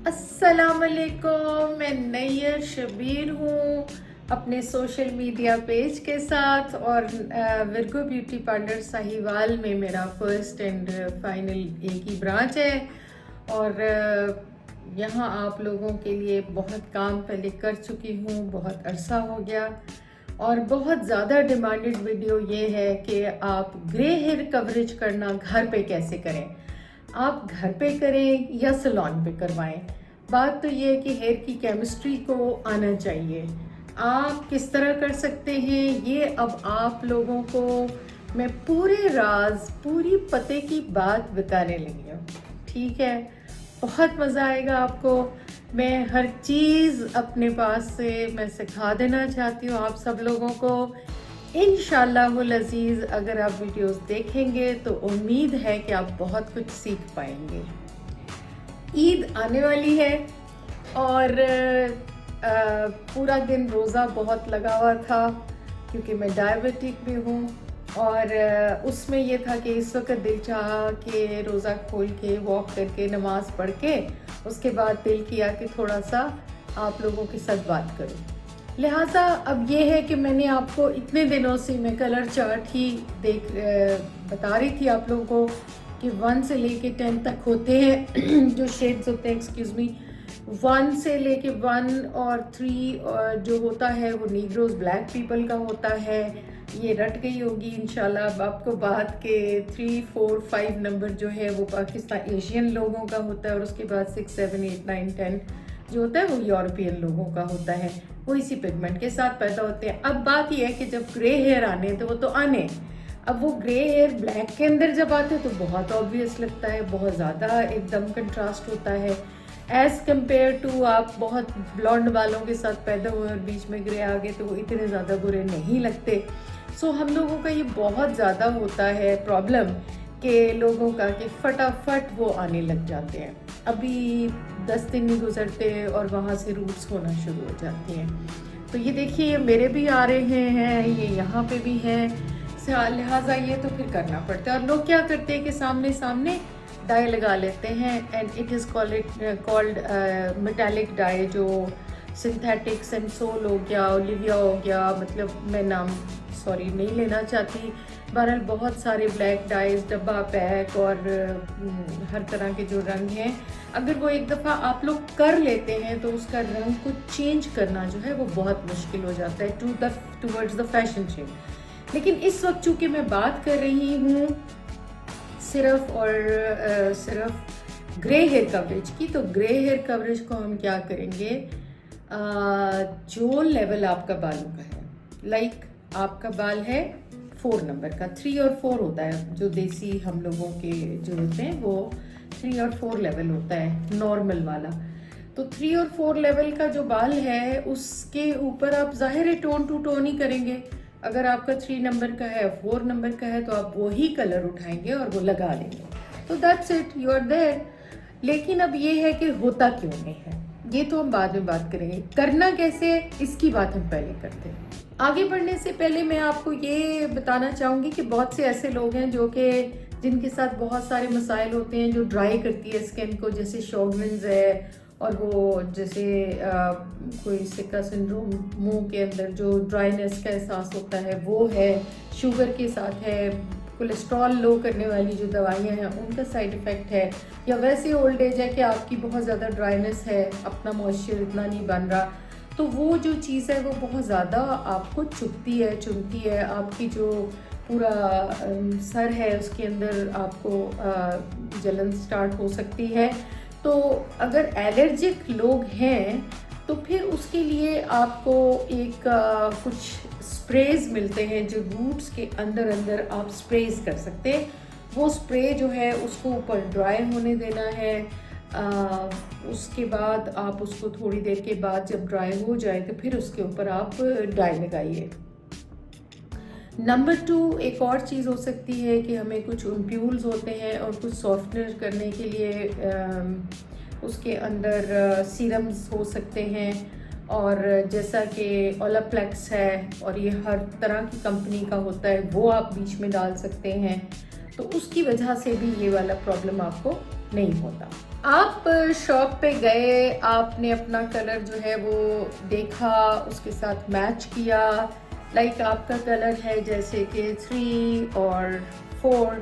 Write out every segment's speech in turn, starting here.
अस्सलामुअलैकुम, मैं नैयर शबीर हूँ अपने सोशल मीडिया पेज के साथ और विर्गो ब्यूटी पार्लर साहिवाल में मेरा फर्स्ट एंड फाइनल एक ही ब्रांच है। और यहाँ आप लोगों के लिए बहुत काम पहले कर चुकी हूँ, बहुत अरसा हो गया। और बहुत ज़्यादा डिमांडेड वीडियो ये है कि आप ग्रे हेयर कवरेज करना घर पे कैसे करें। आप घर पे करें या सैलून पे करवाएं, बात तो ये है कि हेयर की केमिस्ट्री को आना चाहिए। आप किस तरह कर सकते हैं ये अब आप लोगों को मैं पूरे राज पूरी पते की बात बताने लगी हूँ, ठीक है। बहुत मज़ा आएगा आपको। मैं हर चीज़ अपने पास से मैं सिखा देना चाहती हूँ आप सब लोगों को। इंशाअल्लाहुल अज़ीज़ अगर आप वीडियोस देखेंगे तो उम्मीद है कि आप बहुत कुछ सीख पाएंगे। ईद आने वाली है और पूरा दिन रोज़ा बहुत लगा हुआ था क्योंकि मैं डायबिटिक भी हूँ। और उसमें ये था कि इस वक्त दिल चाहा कि रोज़ा खोल के वॉक करके नमाज़ पढ़ के उसके बाद दिल किया कि थोड़ा सा आप लोगों के साथ बात करूँ। लिहाजा अब ये है कि मैंने आपको इतने दिनों से मैं कलर चार्ट ही बता रही थी आप लोगों को कि 1 से लेके 10 तक होते हैं जो शेड्स होते हैं, एक्सक्यूज़ मी। 1 से लेके 1 और 3 और जो होता है वो नीग्रोज ब्लैक पीपल का होता है। ये रट गई होगी इंशाल्लाह अब आपको बात के 3, 4, 5 नंबर जो है वो पाकिस्तान एशियन लोगों का होता है और उसके बाद 6, 7, 8, 9, 10 जो होता है वो यूरोपियन लोगों का होता है। वो इसी पिगमेंट के साथ पैदा होते हैं। अब बात यह है कि जब ग्रे हेयर आने तो वो तो आने, अब वो ग्रे हेयर ब्लैक के अंदर जब आते हैं तो बहुत ऑब्वियस लगता है, बहुत ज़्यादा एकदम कंट्रास्ट होता है एज़ कम्पेयर टू आप बहुत ब्लॉन्ड बालों के साथ पैदा हुए और बीच में ग्रे आ गए तो वो इतने ज़्यादा बुरे नहीं लगते। सो हम लोगों का ये बहुत ज़्यादा होता है प्रॉब्लम के लोगों का कि फटाफट वो आने लग जाते हैं। अभी 10 दिन नहीं गुजरते और वहाँ से रूट्स होना शुरू हो जाती हैं। तो ये देखिए ये मेरे भी आ रहे हैं, ये यहाँ पे भी हैं, लिहाजा ये तो फिर करना पड़ता है। और लोग क्या करते हैं कि सामने सामने डाई लगा लेते हैं and it is called metallic dye, जो सिंथेटिक सेंसोल हो गया, ओलिविया हो गया, मतलब मैं नाम सॉरी नहीं लेना चाहती। बहरहाल बहुत सारे ब्लैक डाइज, डब्बा पैक और हर तरह के जो रंग हैं, अगर वो एक दफ़ा आप लोग कर लेते हैं तो उसका रंग को चेंज करना जो है वो बहुत मुश्किल हो जाता है टूवर्ड्स द फैशन चेंज। लेकिन इस वक्त चूँकि मैं बात कर रही हूँ सिर्फ और सिर्फ ग्रे हेयर कवरेज की, तो ग्रे हेयर कवरेज को हम क्या करेंगे, जो लेवल आपका बालों का है, लाइक आपका बाल है 4 नंबर का, 3 और 4 होता है जो देसी हम लोगों के जो होते हैं वो 3 और 4 लेवल होता है नॉर्मल वाला। तो 3 और 4 लेवल का जो बाल है उसके ऊपर आप जाहिर है टोन टू टोन ही करेंगे। अगर आपका 3 नंबर का है, 4 नंबर का है, तो आप वही कलर उठाएंगे और वो लगा लेंगे, तो that's it, you are there. लेकिन अब ये है कि होता क्यों नहीं है, ये तो हम बाद में बात करेंगे। करना कैसे इसकी बात हम पहले करते हैं। आगे बढ़ने से पहले मैं आपको ये बताना चाहूँगी कि बहुत से ऐसे लोग हैं जो कि जिनके साथ बहुत सारे मसाइल होते हैं, जो ड्राई करती है स्किन को, जैसे शॉर्गन्स है और वो जैसे कोई सिका सिंड्रोम, मुंह के अंदर जो ड्राइनेस का एहसास होता है वो है, शुगर के साथ है, कोलेस्ट्रॉल लो करने वाली जो दवाइयाँ हैं उनका साइड इफ़ेक्ट है, या वैसे ओल्ड एज है कि आपकी बहुत ज़्यादा ड्राइनेस है, अपना मॉइस्चर इतना नहीं बन रहा, तो वो जो चीज़ है वो बहुत ज़्यादा आपको चुभती है, आपकी जो पूरा सर है उसके अंदर आपको जलन स्टार्ट हो सकती है। तो अगर एलर्जिक लोग हैं तो फिर उसके लिए आपको एक कुछ स्प्रेज मिलते हैं जो रूट्स के अंदर अंदर आप स्प्रेज कर सकते हैं। वो स्प्रे जो है उसको ऊपर ड्राई होने देना है, उसके बाद आप उसको थोड़ी देर के बाद जब ड्राई हो जाए तो फिर उसके ऊपर आप डाई लगाइए। नंबर 2 एक और चीज़ हो सकती है कि हमें कुछ इम्प्यूल्स होते हैं और कुछ सॉफ्टनर करने के लिए उसके अंदर सीरम्स हो सकते हैं, और जैसा कि ओलाप्लेक्स है और ये हर तरह की कंपनी का होता है, वो आप बीच में डाल सकते हैं, तो उसकी वजह से भी ये वाला प्रॉब्लम आपको नहीं होता। आप शॉप पे गए, आपने अपना कलर जो है वो देखा, उसके साथ मैच किया। लाइक आपका कलर है जैसे कि 3 और 4,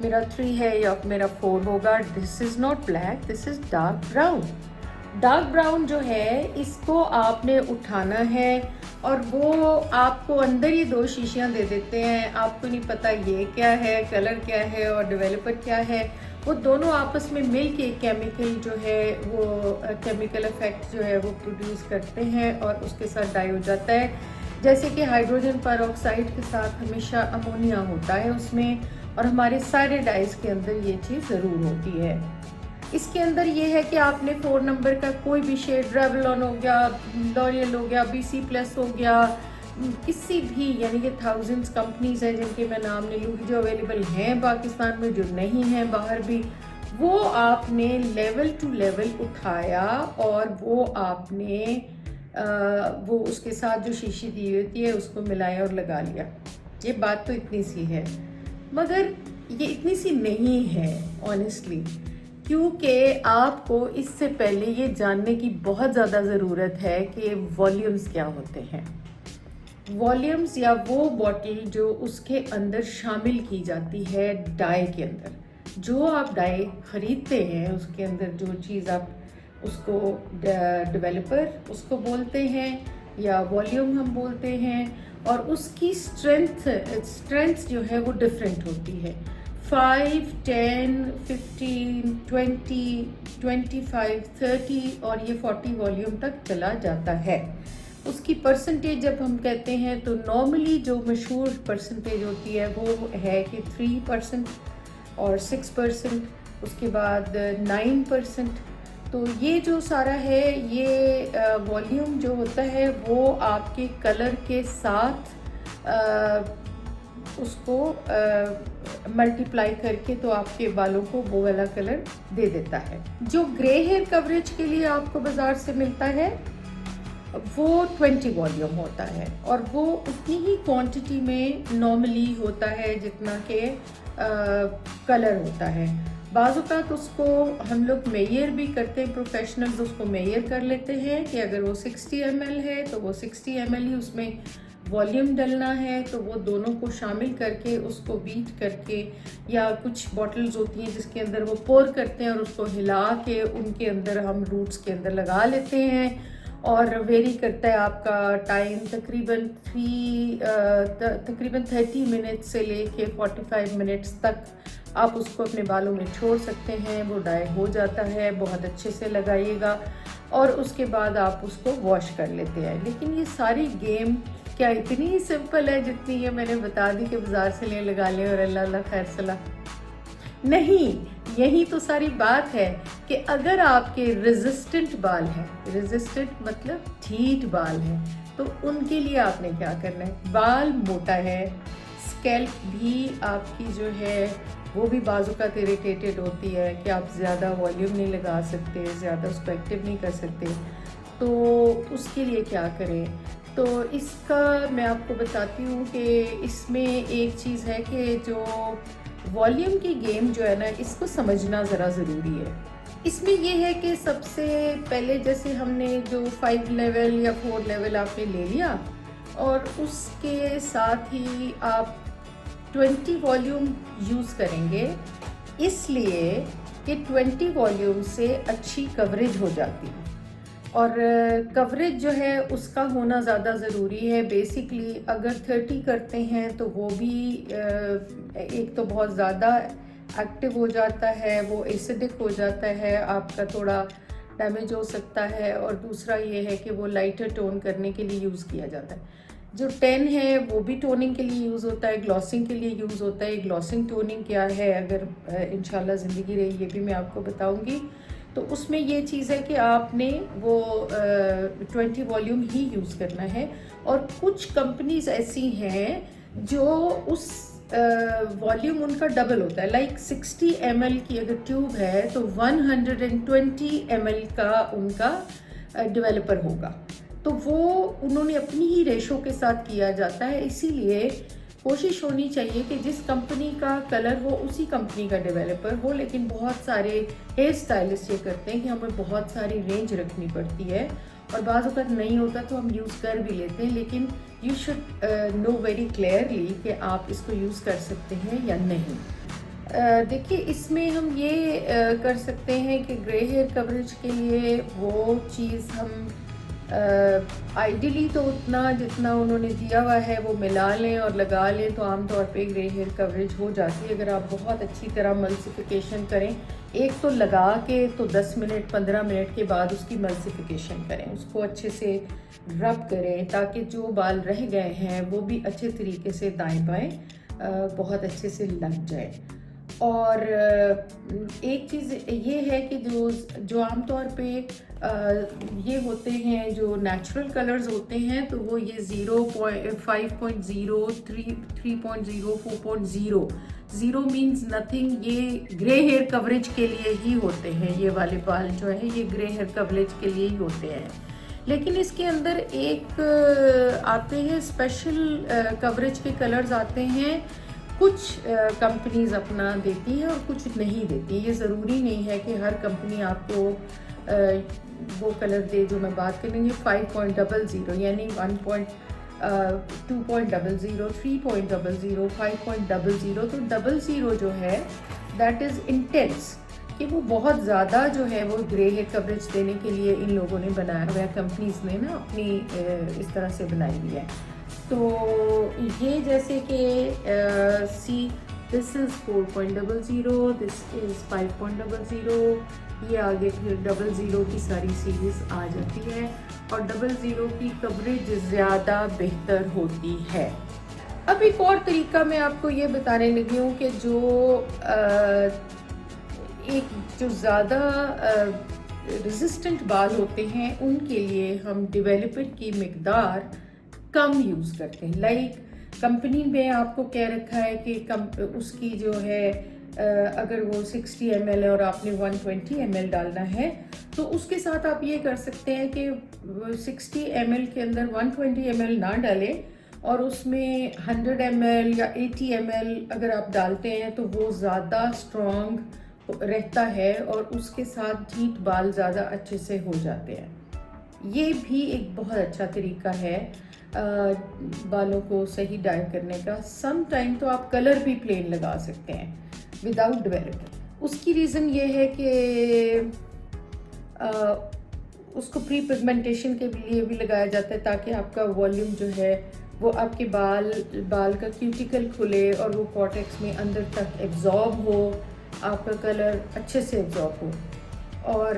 मेरा 3 है या मेरा 4 होगा। This is not black, this is dark brown. Dark brown जो है इसको आपने उठाना है और वो आपको अंदर ही 2 शीशियाँ दे देते हैं। आपको नहीं पता ये क्या है, कलर क्या है और डेवलपर क्या है। वो दोनों आपस में मिल के केमिकल जो है वो केमिकल इफेक्ट जो है वो प्रोड्यूस करते हैं और उसके साथ डाई हो जाता है। जैसे कि हाइड्रोजन परऑक्साइड के साथ हमेशा अमोनिया होता है उसमें, और हमारे सारे डाइस के अंदर ये चीज़ ज़रूर होती है। इसके अंदर ये है कि आपने 4 नंबर का कोई भी शेड, रेवलॉन हो गया, लॉरियल हो गया, BC प्लस हो गया, किसी भी, यानी कि थाउजेंड्स कंपनीज हैं जिनके मैं नाम नहीं लूँगी, जो अवेलेबल हैं पाकिस्तान में, जो नहीं हैं बाहर भी, वो आपने लेवल टू लेवल उठाया और वो आपने वो उसके साथ जो शीशी दी होती है उसको मिलाया और लगा लिया। ये बात तो इतनी सी है, मगर ये इतनी सी नहीं है ऑनेस्टली, क्योंकि आपको इससे पहले ये जानने की बहुत ज़्यादा ज़रूरत है कि वॉल्यूम्स क्या होते हैं। वॉल्यूम्स या वो बॉटल जो उसके अंदर शामिल की जाती है डाई के अंदर, जो आप डाई ख़रीदते हैं उसके अंदर जो चीज़ आप उसको डेवलपर उसको बोलते हैं या वॉल्यूम हम बोलते हैं, और उसकी स्ट्रेंथ जो है वो डिफरेंट होती है। 5, 10, 15, 20, 25, 30 और ये 40 वॉल्यूम तक चला जाता है। उसकी परसेंटेज जब हम कहते हैं तो नॉर्मली जो मशहूर परसेंटेज होती है वो है कि 3% और 6%, उसके बाद 9%। तो ये जो सारा है, ये वॉल्यूम जो होता है वो आपके कलर के साथ उसको मल्टीप्लाई करके तो आपके बालों को वो वाला कलर दे देता है। जो ग्रे हेयर कवरेज के लिए आपको बाज़ार से मिलता है वो 20 वॉल्यूम होता है और वो उतनी ही क्वांटिटी में नॉर्मली होता है जितना कि कलर होता है। बाज़ात उसको हम लोग मेयर भी करते हैं, प्रोफेशनल्स उसको मेयर कर लेते हैं कि अगर वो 60 ml है तो वो 60 ml ही उसमें वॉल्यूम डलना है, तो वो दोनों को शामिल करके उसको बीट करके, या कुछ बॉटल्स होती हैं जिसके अंदर वो पोर करते हैं और उसको हिला के उनके अंदर हम रूट्स के अंदर लगा लेते हैं। और वेरी करता है आपका टाइम, तकरीबन 30 मिनट से लेके 45 मिनट्स तक आप उसको अपने बालों में छोड़ सकते हैं। वो डाई हो जाता है, बहुत अच्छे से लगाइएगा और उसके बाद आप उसको वॉश कर लेते हैं। लेकिन ये सारी गेम क्या इतनी ही सिंपल है जितनी ये मैंने बता दी कि बाज़ार से ले लगा लें और अल्लाह अल्लाह खैर सलाह? नहीं, यही तो सारी बात है कि अगर आपके रेजिस्टेंट बाल हैं, रेजिस्टेंट मतलब ढीठ बाल हैं, तो उनके लिए आपने क्या करना है। बाल मोटा है, स्कैल्प भी आपकी जो है वो भी बाजुकात इरिटेटेड होती है कि आप ज़्यादा वॉल्यूम नहीं लगा सकते, ज़्यादा उसको एक्टिव नहीं कर सकते, तो उसके लिए क्या करें। तो इसका मैं आपको बताती हूँ कि इसमें एक चीज़ है कि जो वॉल्यूम की गेम जो है ना, इसको समझना ज़रा ज़रूरी है। इसमें ये है कि सबसे पहले जैसे हमने जो 5 लेवल या 4 लेवल आपने ले लिया और उसके साथ ही आप 20 वॉल्यूम यूज़ करेंगे, इसलिए कि 20 वॉल्यूम से अच्छी कवरेज हो जाती है और कवरेज जो है उसका होना ज़्यादा ज़रूरी है। बेसिकली अगर 30 करते हैं तो वो भी एक तो बहुत ज़्यादा एक्टिव हो जाता है, वो एसिडिक हो जाता है, आपका थोड़ा डैमेज हो सकता है, और दूसरा ये है कि वो लाइटर टोन करने के लिए यूज़ किया जाता है। जो 10 है वो भी टोनिंग के लिए यूज़ होता है, ग्लॉसिंग के लिए यूज़ होता है। ग्लॉसिंग टोनिंग क्या है, अगर इंशाल्लाह ज़िंदगी रही ये भी मैं आपको बताऊंगी। तो उसमें ये चीज़ है कि आपने वो 20 वॉल्यूम ही यूज़ करना है। और कुछ कंपनीज ऐसी हैं जो उस वॉल्यूम उनका डबल होता है। लाइक 60 ml की अगर ट्यूब है तो 120 ml का उनका डेवलपर होगा। तो वो उन्होंने अपनी ही रेशो के साथ किया जाता है, इसीलिए कोशिश होनी चाहिए कि जिस कंपनी का कलर हो उसी कंपनी का डेवलपर हो, लेकिन बहुत सारे हेयर स्टाइलिस्ट ये करते हैं कि हमें बहुत सारी रेंज रखनी पड़ती है और बाज़ वक़्त नहीं होता तो हम यूज़ कर भी लेते हैं, लेकिन you should know very clearly कि आप इसको यूज़ कर सकते हैं या नहीं। देखिए, इसमें हम ये कर सकते हैं कि ग्रे हेयर कवरेज के लिए वो चीज़ हम आइडियली तो उतना जितना उन्होंने दिया हुआ है वो मिला लें और लगा लें तो आमतौर पे ग्रे हेयर कवरेज हो जाती है। अगर आप बहुत अच्छी तरह मल्सिफिकेशन करें, एक तो लगा के तो 10 मिनट 15 मिनट के बाद उसकी मल्सिफिकेशन करें, उसको अच्छे से रब करें ताकि जो बाल रह गए हैं वो भी अच्छे तरीके से दाएं बाएं बहुत अच्छे से लग जाए। और एक चीज़ ये है कि जो आमतौर पे ये होते हैं जो नेचुरल कलर्स होते हैं तो वो ये 5.0, 3.0, 4.0, 0 मीन्स नथिंग, ये ग्रे हेयर कवरेज के लिए ही होते हैं। ये वाले बाल जो है ये ग्रे हेयर कवरेज के लिए ही होते हैं, लेकिन इसके अंदर एक आते हैं स्पेशल कवरेज के कलर्स आते हैं। कुछ कंपनीज अपना देती हैं और कुछ नहीं देती। ये ज़रूरी नहीं है कि हर कंपनी आपको वो कलर दे जो मैं बात करेंगे 5.00 यानी 2.00, 3.00, 5.00। तो 00 जो है दैट इज़ इंटेंस, कि वो बहुत ज़्यादा जो है वो ग्रे हेयर कवरेज देने के लिए इन लोगों ने बनाया हुआ है, कंपनीज ने ना अपनी इस तरह से बनाई हुई है। तो ये जैसे कि see this is 4.00, this is 5.00, ये आगे फिर 00 की सारी सीरीज़ आ जाती है और 00 की कवरेज ज़्यादा बेहतर होती है। अब एक और तरीका मैं आपको ये बताने लगी हूँ कि जो ज़्यादा रेजिस्टेंट बाल होते हैं उनके लिए हम डेवलपर की मिकदार कम यूज़ करते हैं। लाइक कंपनी में आपको कह रखा है कि उसकी जो है अगर वो 60 ml है और आपने 120 ml डालना है तो उसके साथ आप ये कर सकते हैं कि 60 ml के अंदर 120 ml ना डालें और उसमें 100 ml या 80 ml अगर आप डालते हैं तो वो ज़्यादा स्ट्रॉन्ग रहता है और उसके साथ हीट बाल ज़्यादा अच्छे से हो जाते हैं। ये भी एक बहुत अच्छा तरीका है बालों को सही डाई करने का। सम टाइम तो आप कलर भी प्लेन लगा सकते हैं विदाउट डेवलपर। उसकी रीज़न ये है कि उसको प्री पिगमेंटेशन के लिए भी लगाया जाता है ताकि आपका वॉल्यूम जो है वो आपके बाल का क्यूटिकल खुले और वो कॉर्टेक्स में अंदर तक एब्जॉर्ब हो, आपका कलर अच्छे से एब्जॉर्ब हो और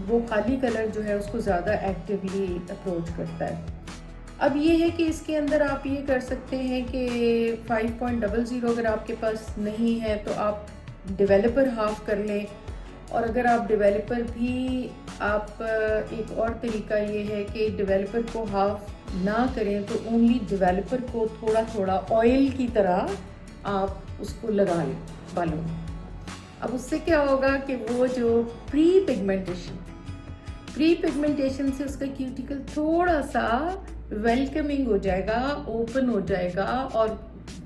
वो खाली कलर जो है उसको ज़्यादा एक्टिवली अप्रोच करता है। अब ये है कि इसके अंदर आप ये कर सकते हैं कि 5.00 अगर आपके पास नहीं है तो आप डेवलपर हाफ कर लें, और अगर आप डेवलपर भी आप एक और तरीका ये है कि डेवलपर को हाफ ना करें तो ओनली डेवलपर को थोड़ा थोड़ा ऑयल की तरह आप उसको लगा लें बालों में। अब उससे क्या होगा कि वो जो प्री पिगमेंटेशन से उसका क्यूटिकल थोड़ा सा वेलकमिंग हो जाएगा, ओपन हो जाएगा और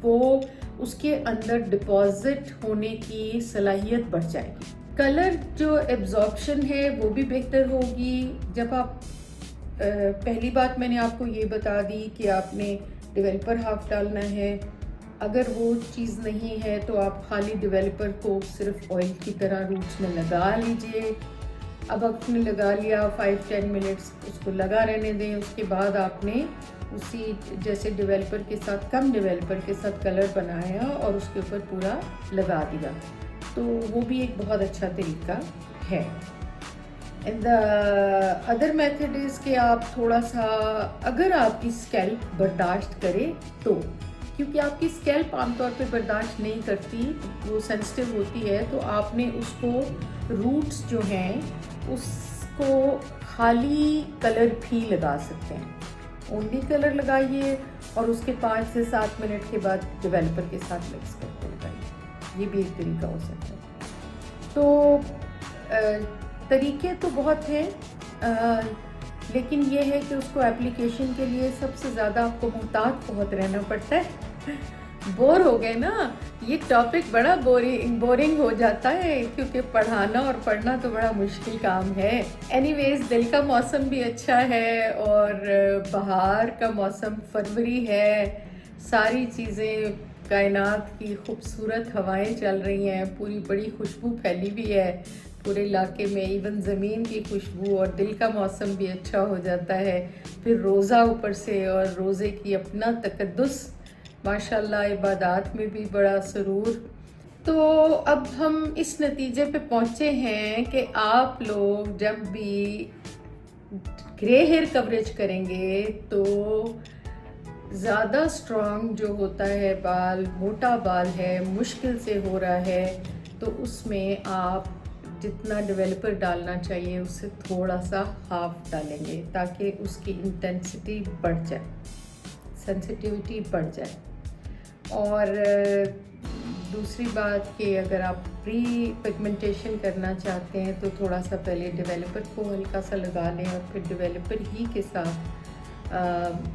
वो उसके अंदर डिपॉजिट होने की सलाहियत बढ़ जाएगी। कलर जो एब्जॉर्प्शन है वो भी बेहतर होगी। जब आप पहली बात मैंने आपको ये बता दी कि आपने डेवलपर हाफ डालना है, अगर वो चीज़ नहीं है तो आप खाली डेवलपर को सिर्फ ऑयल की तरह रूट्स में लगा लीजिए। अब आपने लगा लिया 5-10 मिनट्स उसको लगा रहने दें। उसके बाद आपने उसी जैसे डेवलपर के साथ कम डेवलपर के साथ कलर बनाया और उसके ऊपर पूरा लगा दिया, तो वो भी एक बहुत अच्छा तरीका है। And the other method is कि आप थोड़ा सा अगर आपकी स्कैल्प बर्दाश्त करे तो, क्योंकि आपकी स्कैल्प आमतौर पे बर्दाश्त नहीं करती, वो सेंसिटिव होती है, तो आपने उसको रूट्स जो हैं उसको खाली कलर भी लगा सकते हैं। ओनली कलर लगाइए और उसके 5 से 7 मिनट के बाद डेवलपर के साथ मिक्स करके लगाइए। ये भी एक तरीका हो सकता है। तो तरीके तो बहुत हैं, लेकिन ये है कि उसको एप्लीकेशन के लिए सबसे ज़्यादा आपको मुहतात बहुत रहना पड़ता है। बोर हो गए ना। ये टॉपिक बड़ा बोरिंग हो जाता है, क्योंकि पढ़ाना और पढ़ना तो बड़ा मुश्किल काम है। एनीवेज, दिल का मौसम भी अच्छा है और बाहर का मौसम फरवरी है। सारी चीज़ें, कायनात की खूबसूरत हवाएं चल रही हैं, पूरी बड़ी खुशबू फैली हुई है पूरे इलाके में, इवन ज़मीन की खुशबू, और दिल का मौसम भी अच्छा हो जाता है। फिर रोज़ा ऊपर से, और रोज़े की अपना तकद्दुस, माशाल्लाह, इबादत में भी बड़ा सुरूर। तो अब हम इस नतीजे पे पहुँचे हैं कि आप लोग जब भी ग्रे हेयर कवरेज करेंगे तो ज़्यादा स्ट्रॉन्ग जो होता है बाल, मोटा बाल है, मुश्किल से हो रहा है, तो उसमें आप जितना डेवलपर डालना चाहिए उससे थोड़ा सा हाफ डालेंगे, ताकि उसकी इंटेंसिटी बढ़ जाए, सेंसिटिविटी बढ़ जाए। और दूसरी बात कि अगर आप प्री पिगमेंटेशन करना चाहते हैं तो थोड़ा सा पहले डेवलपर को हल्का सा लगा लें, और फिर डेवलपर ही के साथ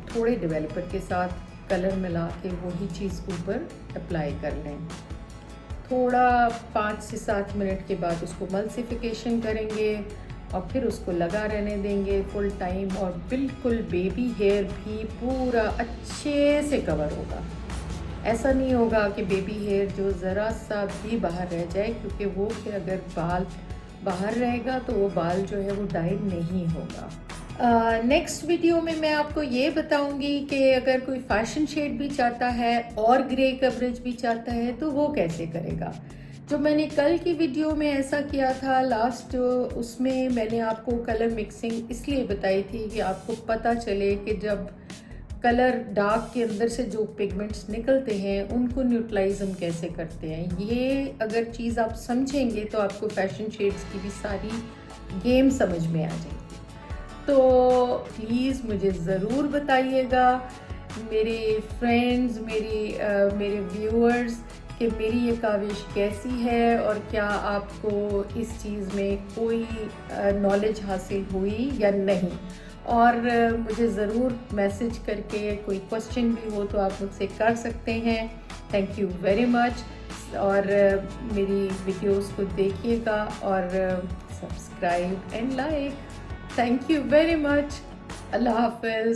थोड़े डेवलपर के साथ कलर मिला के वही चीज़ ऊपर अप्लाई कर लें। थोड़ा 5 से 7 मिनट के बाद उसको मल्सिफिकेशन करेंगे और फिर उसको लगा रहने देंगे फुल टाइम, और बिल्कुल बेबी हेयर भी पूरा अच्छे से कवर होगा। ऐसा नहीं होगा कि बेबी हेयर जो ज़रा सा भी बाहर रह जाए, क्योंकि वो फिर अगर बाल बाहर रहेगा तो वो बाल जो है वो डाई नहीं होगा। नेक्स्ट वीडियो में मैं आपको ये बताऊंगी कि अगर कोई फैशन शेड भी चाहता है और ग्रे कवरेज भी चाहता है तो वो कैसे करेगा। जो मैंने कल की वीडियो में ऐसा किया था लास्ट, उसमें मैंने आपको कलर मिक्सिंग इसलिए बताई थी कि आपको पता चले कि जब कलर डार्क के अंदर से जो पिगमेंट्स निकलते हैं उनको न्यूट्रलाइज हम कैसे करते हैं। ये अगर चीज़ आप समझेंगे तो आपको फैशन शेड्स की भी सारी गेम समझ में आ जाएगी। तो प्लीज़ मुझे ज़रूर बताइएगा मेरे फ्रेंड्स, मेरे व्यूअर्स, कि मेरी ये काविश कैसी है और क्या आपको इस चीज़ में कोई नॉलेज हासिल हुई या नहीं। और मुझे ज़रूर मैसेज करके कोई क्वेश्चन भी हो तो आप मुझसे कर सकते हैं। Thank you very much. और मेरी वीडियोस को देखिएगा और subscribe and like. Thank you very much. अल्लाह हाफ़िज़।